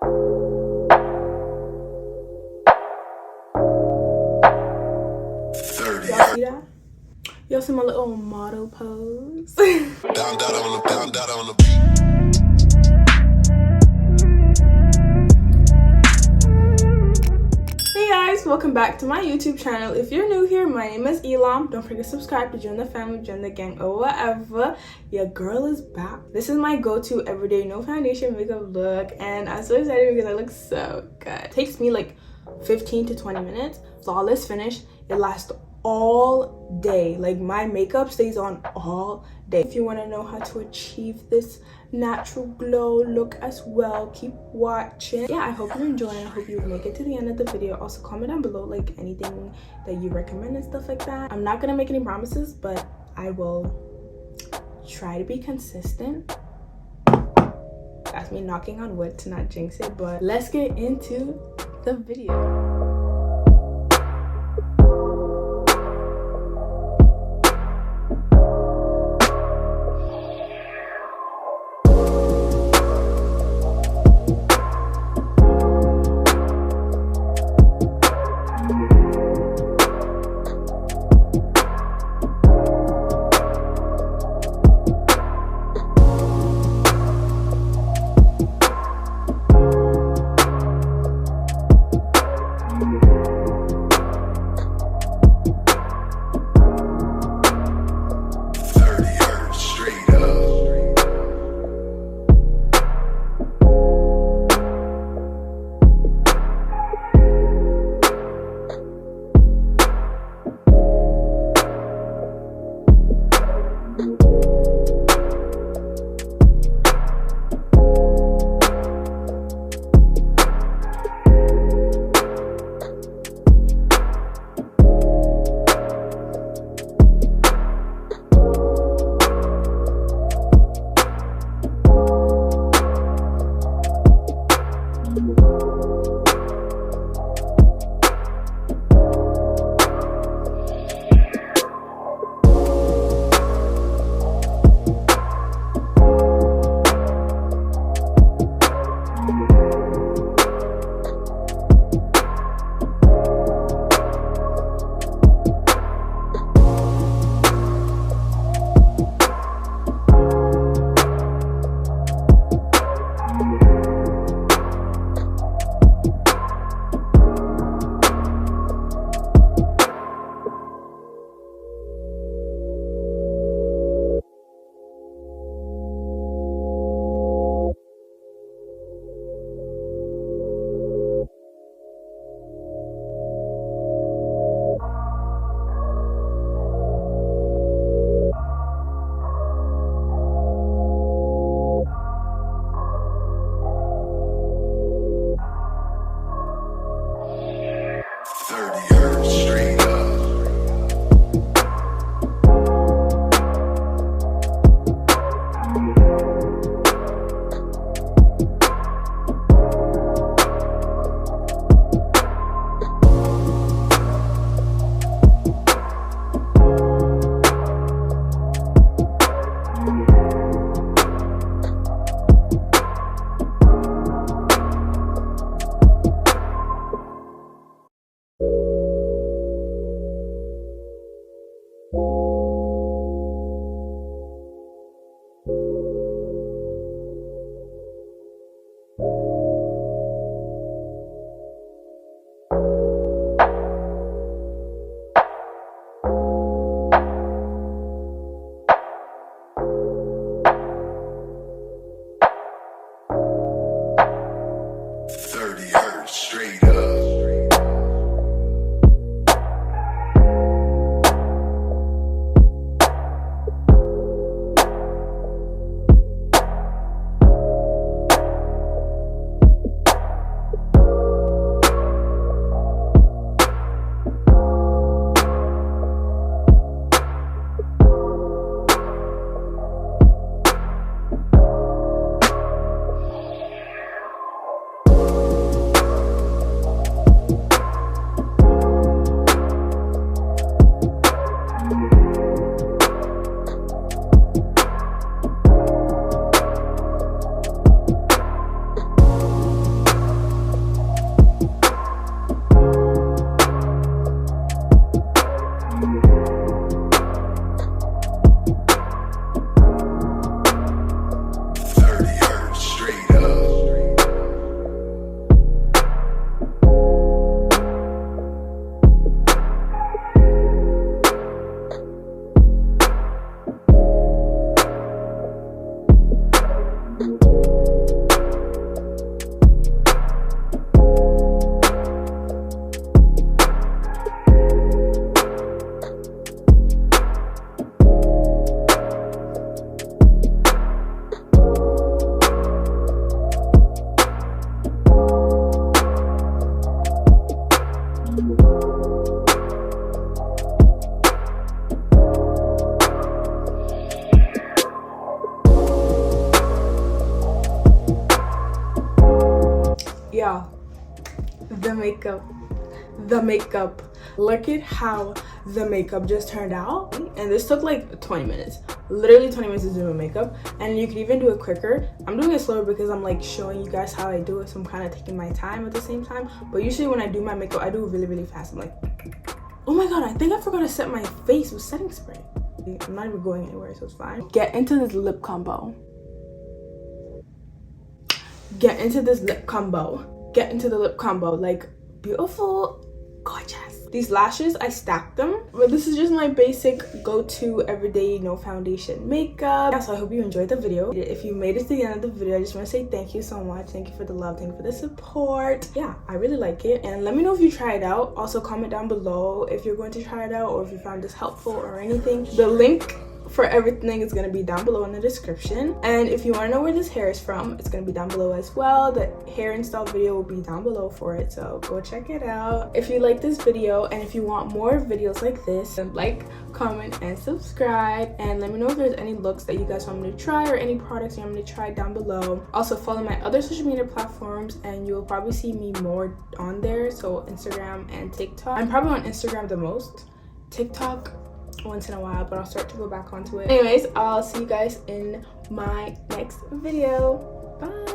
Y'all see that? Y'all see my little model pose? Down on the beat. Hey guys, welcome back to my YouTube channel. If you're new here, my name is Elam. Don't forget to subscribe to join the family, join the gang, or whatever. Your girl is back. This is my go-to everyday no foundation makeup look, and I'm so excited because I look so good. It takes me like 15 to 20 minutes. Flawless finish. It lasts all day. Like, my makeup stays on all day. If you want to know how to achieve this natural glow look as well, keep watching. Yeah, I hope you're enjoying. I hope you make it to the end of the video. Also, comment down below like anything that you recommend and stuff like that. I'm not gonna make any promises, but I will try to be consistent. That's me knocking on wood to not jinx it, but let's get into the video. Yeah, the makeup. Look at how the makeup just turned out. And this took like 20 minutes. Literally 20 minutes to do my makeup. And you could even do it quicker. I'm doing it slower because I'm like showing you guys how I do it. So I'm kind of taking my time at the same time. But usually when I do my makeup, I do it really, really fast. I'm like, oh my god, I think I forgot to set my face with setting spray. I'm not even going anywhere, so it's fine. Get into this lip combo. Get into the lip combo. Like, beautiful, gorgeous. These lashes, I stacked them, but this is just my basic go-to everyday no foundation makeup. Yeah, so I hope you enjoyed the video. If you made it to the end of the video, I just want to say thank you so much. Thank you for the love, thank you for the support. Yeah, I really like it, and let me know if you try it out. Also comment down below if you're going to try it out or if you found this helpful or anything. The link for everything is going to be down below in the description, and if you want to know where this hair is from, it's going to be down below as well. The hair install video will be down below for it, so go check it out. If you like this video and if you want more videos like this, then like, comment, and subscribe, and let me know if there's any looks that you guys want me to try or any products you want me to try down below. Also follow my other social media platforms and you will probably see me more on there, so Instagram and TikTok. I'm probably on Instagram the most. TikTok once in a while, but I'll start to go back onto it. Anyways, I'll see you guys in my next video. Bye.